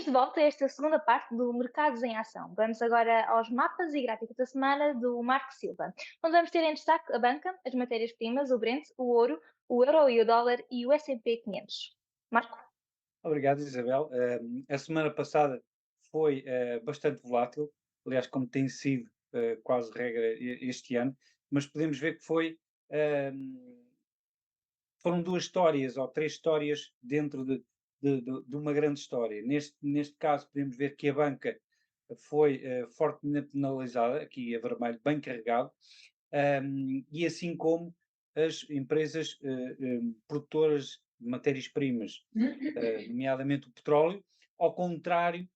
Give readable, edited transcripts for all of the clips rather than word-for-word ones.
Bem-vindos de volta a esta segunda parte do Mercados em Ação. Vamos agora aos mapas e gráficos da semana do Marco Silva, onde vamos ter em destaque a banca, as matérias-primas, o Brent, o ouro, o euro e o dólar e o S&P 500. Marco? Obrigado, Isabel. A semana passada foi bastante volátil, aliás, como tem sido quase regra este ano, mas podemos ver que foram duas histórias ou três histórias dentro de uma grande história. Neste caso, podemos ver que a banca foi fortemente penalizada, aqui a vermelho, bem carregado, e assim como as empresas produtoras de matérias-primas, nomeadamente o petróleo, ao contrário,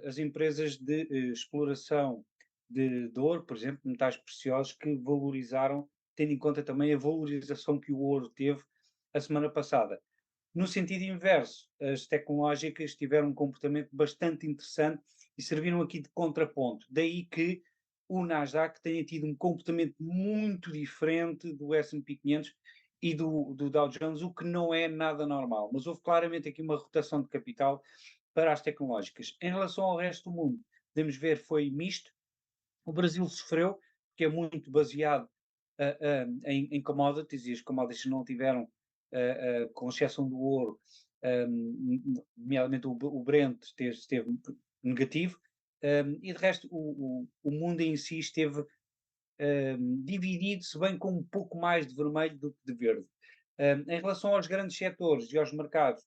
as empresas de exploração de ouro, por exemplo, metais preciosos, que valorizaram, tendo em conta também a valorização que o ouro teve a semana passada. No sentido inverso, as tecnológicas tiveram um comportamento bastante interessante e serviram aqui de contraponto. Daí que o Nasdaq tenha tido um comportamento muito diferente do S&P 500 e do Dow Jones, o que não é nada normal. Mas houve claramente aqui uma rotação de capital para as tecnológicas. Em relação ao resto do mundo, podemos ver foi misto. O Brasil sofreu, porque é muito baseado em commodities, e as commodities não tiveram, com exceção do ouro, nomeadamente o Brent esteve negativo, e de resto o mundo em si esteve dividido, se bem com um pouco mais de vermelho do que de verde. Em relação aos grandes setores e aos mercados,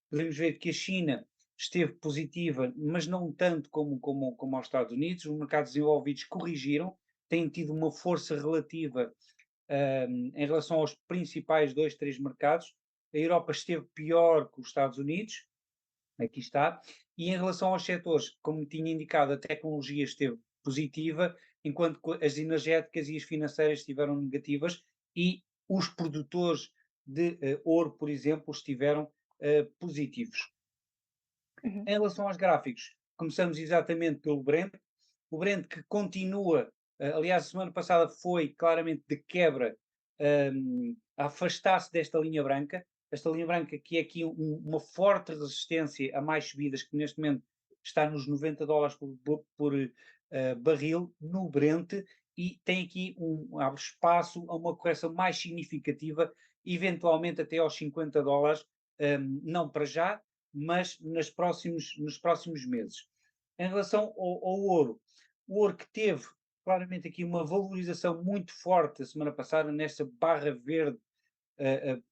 podemos ver que a China esteve positiva, mas não tanto como aos Estados Unidos. Os mercados desenvolvidos corrigiram, têm tido uma força relativa em relação aos principais dois, três mercados. A Europa esteve pior que os Estados Unidos, aqui está, e em relação aos setores, como tinha indicado, a tecnologia esteve positiva, enquanto que as energéticas e as financeiras estiveram negativas e os produtores de ouro, por exemplo, estiveram positivos. Uhum. Em relação aos gráficos, começamos exatamente pelo Brent. O Brent que continua, aliás, a semana passada foi claramente de quebra, a afastar-se desta linha branca. Esta linha branca que é aqui uma forte resistência a mais subidas, que neste momento está nos $90 por barril no Brent, e tem aqui abre espaço a uma correção mais significativa, eventualmente até aos $50, não para já, mas nos próximos meses. Em relação ao ouro, o ouro que teve claramente aqui uma valorização muito forte a semana passada, nesta barra verde,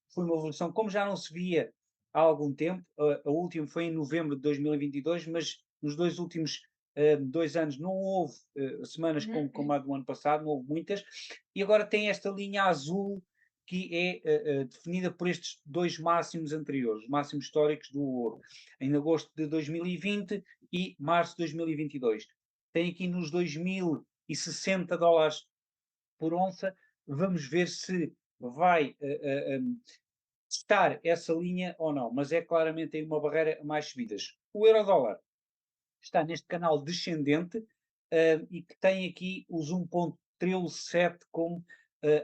foi uma valorização como já não se via há algum tempo. A última foi em novembro de 2022, mas nos dois últimos 2 anos não houve semanas como a do ano passado, não houve muitas, e agora tem esta linha azul que é definida por estes dois máximos anteriores, os máximos históricos do ouro, em agosto de 2020 e março de 2022. Tem aqui nos $2060 por onça. Vamos ver se vai testar essa linha ou não, mas é claramente aí uma barreira a mais subidas. O euro-dólar está neste canal descendente, e que tem aqui os 1,137 com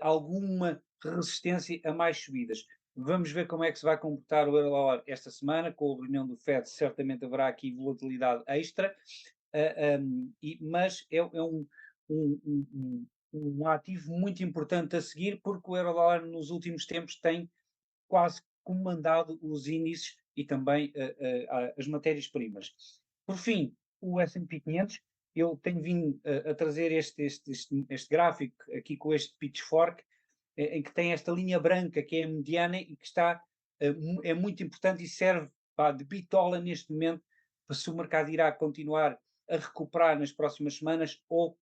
alguma resistência a mais subidas. Vamos ver como é que se vai comportar o euro-dólar esta semana, com a reunião do FED certamente haverá aqui volatilidade extra, mas é um, um, um ativo muito importante a seguir, porque o euro-dólar nos últimos tempos tem quase comandado os índices e também as matérias-primas. Por fim, o S&P 500, eu tenho vindo a trazer este gráfico aqui com este pitchfork, em que tem esta linha branca que é a mediana e que é muito importante e serve de bitola neste momento para se o mercado irá continuar a recuperar nas próximas semanas ou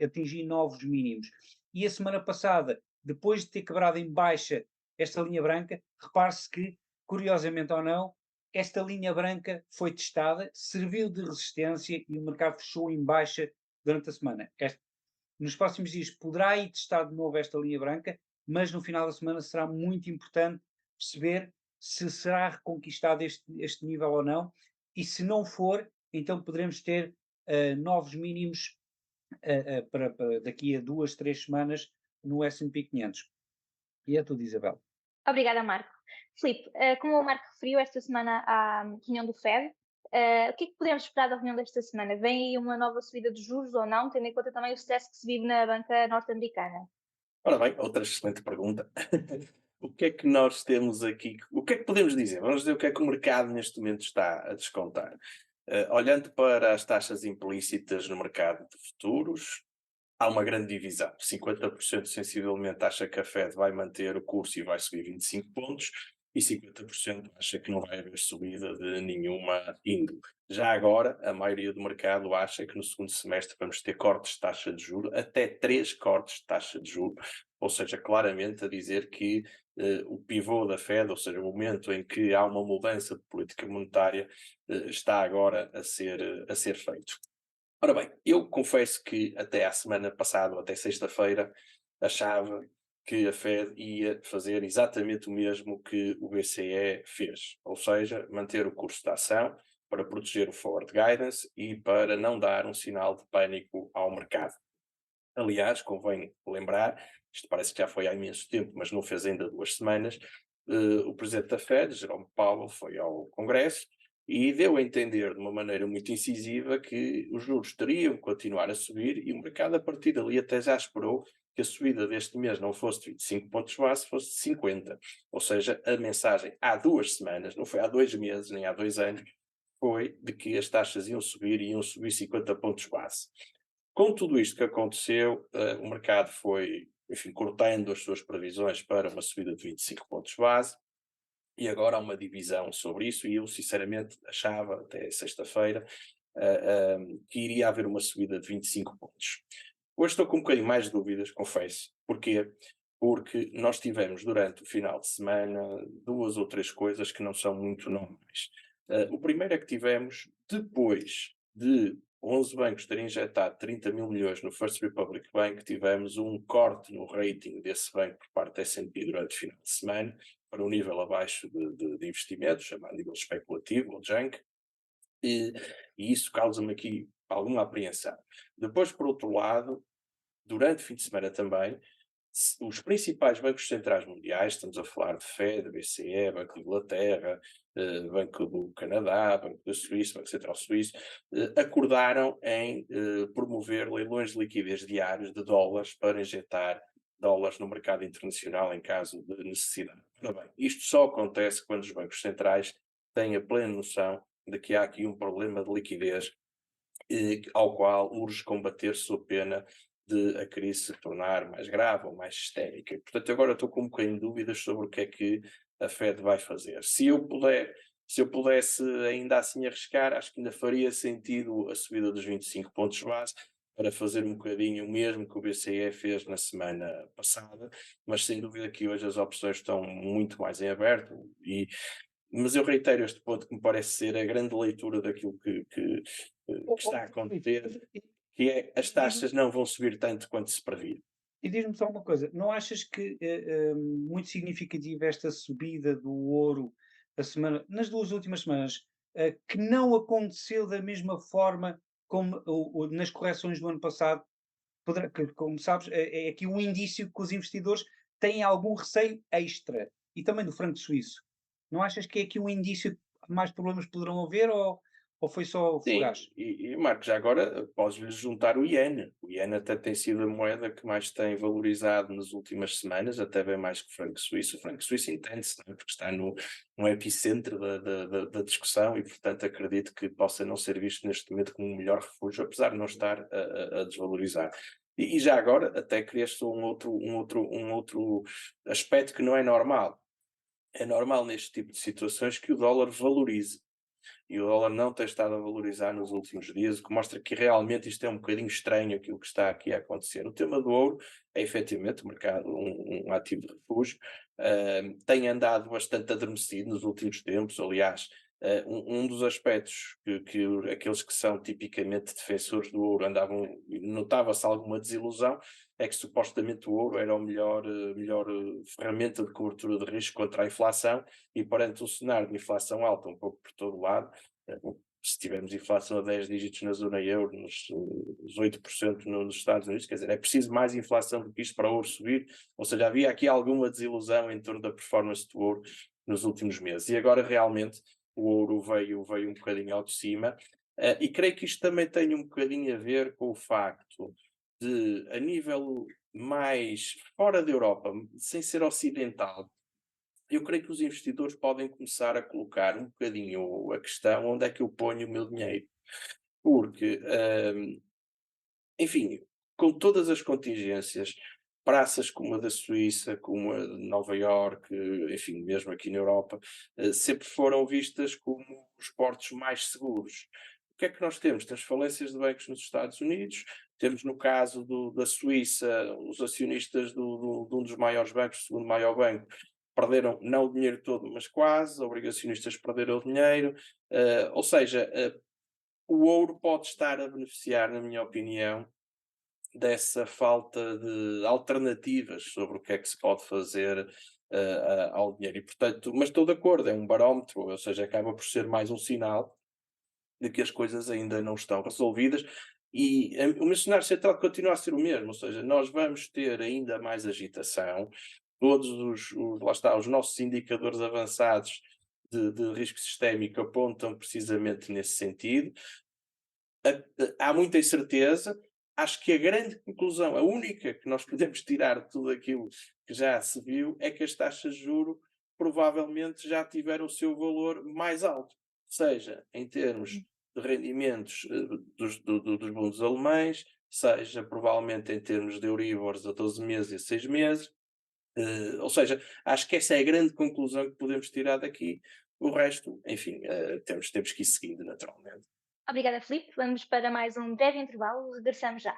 atingir novos mínimos. E a semana passada, depois de ter quebrado em baixa esta linha branca, repare-se que, curiosamente ou não, esta linha branca foi testada, serviu de resistência e o mercado fechou em baixa durante a semana. Nos próximos dias poderá ir testar de novo esta linha branca, mas no final da semana será muito importante perceber se será reconquistado este nível ou não, e se não for, então poderemos ter novos mínimos para daqui a 2, 3 semanas no S&P 500. E é tudo, Isabel. Obrigada, Marco. Filipe, como o Marco referiu, esta semana há reunião do FED. O que é que podemos esperar da reunião desta semana? Vem aí uma nova subida de juros ou não, tendo em conta também o sucesso que se vive na banca norte-americana? Ora bem, outra excelente pergunta. O que é que nós temos aqui? O que é que podemos dizer? Vamos dizer o que é que o mercado neste momento está a descontar. Olhando para as taxas implícitas no mercado de futuros, há uma grande divisão. 50% sensivelmente acha que a Fed vai manter o curso e vai subir 25 pontos, e 50% acha que não vai haver subida de nenhuma índole. Já agora, a maioria do mercado acha que no segundo semestre vamos ter cortes de taxa de juros, até 3 cortes de taxa de juros, ou seja, claramente a dizer que o pivô da Fed, ou seja, o momento em que há uma mudança de política monetária, está agora a ser feito. Ora bem, eu confesso que até à semana passada, ou até sexta-feira, achava que a Fed ia fazer exatamente o mesmo que o BCE fez, ou seja, manter o curso da ação para proteger o forward guidance e para não dar um sinal de pânico ao mercado. Aliás, convém lembrar, isto parece que já foi há imenso tempo, mas não fez ainda 2 semanas, o presidente da Fed, Jerome Powell, foi ao Congresso e deu a entender de uma maneira muito incisiva que os juros teriam que continuar a subir, e o mercado a partir dali até já esperou que a subida deste mês não fosse de 25 pontos base, fosse de 50. Ou seja, a mensagem há 2 semanas, não foi há 2 meses, nem há 2 anos, foi de que as taxas iam subir e iam subir 50 pontos base. Com tudo isto que aconteceu, o mercado foi, enfim, cortando as suas previsões para uma subida de 25 pontos base, e agora há uma divisão sobre isso, e eu sinceramente achava, até sexta-feira, que iria haver uma subida de 25 pontos. Hoje estou com um bocadinho mais de dúvidas, confesso. Porquê? Porque nós tivemos durante o final de semana 2 ou 3 coisas que não são muito normais. O primeiro é que tivemos, depois de 11 bancos terem injetado 30 mil milhões no First Republic Bank, tivemos um corte no rating desse banco por parte da S&P durante o final de semana, para um nível abaixo de investimento, chamado nível especulativo, ou junk, e, e isso causa-me aqui alguma apreensão. Depois, por outro lado, durante o fim de semana também, os principais bancos centrais mundiais, estamos a falar de Fed, BCE, Banco de Inglaterra, Banco do Canadá, Banco da Suíça, Banco Central Suíço, acordaram em promover leilões de liquidez diários de dólares para injetar dólares no mercado internacional em caso de necessidade. Ora bem, isto só acontece quando os bancos centrais têm a plena noção de que há aqui um problema de liquidez ao qual urge combater sob pena de a crise se tornar mais grave ou mais histérica. E, portanto, agora estou com um bocadinho de dúvidas sobre o que é que a Fed vai fazer. Se eu pudesse ainda assim arriscar, acho que ainda faria sentido a subida dos 25 pontos base, para fazer um bocadinho o mesmo que o BCE fez na semana passada, mas sem dúvida que hoje as opções estão muito mais em aberto, mas eu reitero este ponto que me parece ser a grande leitura daquilo que está a acontecer, que é as taxas não vão subir tanto quanto se previa. E diz-me só uma coisa, não achas que muito significativa esta subida do ouro nas 2 últimas semanas, que não aconteceu da mesma forma como nas correções do ano passado? Como sabes, é aqui um indício que os investidores têm algum receio extra, e também do franco suíço. Não achas que é aqui um indício de que mais problemas poderão haver, ou foi só Sim, fugaz? Marcos, já agora podes-lhe juntar o iene. O iene até tem sido a moeda que mais tem valorizado nas últimas semanas, até bem mais que o franco suíço. O franco suíço entende-se, não é? Porque está no epicentro da discussão, e, portanto, acredito que possa não ser visto neste momento como um melhor refúgio, apesar de não estar a desvalorizar. E já agora, até criaste um outro aspecto que não é normal. É normal neste tipo de situações que o dólar valorize. E o dólar não tem estado a valorizar nos últimos dias, o que mostra que realmente isto é um bocadinho estranho, aquilo que está aqui a acontecer. O tema do ouro é efetivamente o mercado, um ativo de refúgio, tem andado bastante adormecido nos últimos tempos. Aliás, um dos aspectos que aqueles que são tipicamente defensores do ouro andavam, notava-se alguma desilusão, é que supostamente o ouro era a melhor ferramenta de cobertura de risco contra a inflação, e perante um cenário de inflação alta um pouco por todo lado, se tivermos inflação a 10 dígitos na zona euro, nos 8% nos Estados Unidos, quer dizer, é preciso mais inflação do que isto para o ouro subir. Ou seja, havia aqui alguma desilusão em torno da performance do ouro nos últimos meses, e agora realmente o ouro veio um bocadinho ao de cima, e creio que isto também tem um bocadinho a ver com o facto de, a nível mais fora da Europa, sem ser ocidental, eu creio que os investidores podem começar a colocar um bocadinho a questão: onde é que eu ponho o meu dinheiro? Porque, enfim, com todas as contingências, praças como a da Suíça, como a de Nova Iorque, enfim, mesmo aqui na Europa, sempre foram vistas como os portos mais seguros. O que é que nós temos? Temos falências de bancos nos Estados Unidos, temos no caso da Suíça, os acionistas de um dos maiores bancos, o segundo maior banco, perderam não o dinheiro todo, mas quase, obrigacionistas perderam o dinheiro, ou seja, o ouro pode estar a beneficiar, na minha opinião, dessa falta de alternativas sobre o que é que se pode fazer ao dinheiro. E, portanto, mas estou de acordo, é um barómetro, ou seja, acaba por ser mais um sinal de que as coisas ainda não estão resolvidas. E o meu cenário central continua a ser o mesmo, ou seja, nós vamos ter ainda mais agitação, todos lá está, os nossos indicadores avançados de risco sistémico apontam precisamente nesse sentido. Há muita incerteza. Acho que a grande conclusão, a única que nós podemos tirar de tudo aquilo que já se viu, é que as taxas de juro provavelmente já tiveram o seu valor mais alto, seja em termos de rendimentos dos bundos alemães, seja provavelmente em termos de Euribors a 12 meses e a 6 meses. Ou seja, acho que essa é a grande conclusão que podemos tirar daqui. O resto, enfim, temos que ir seguindo naturalmente. Obrigada, Filipe. Vamos para mais um breve intervalo. Regressamos já.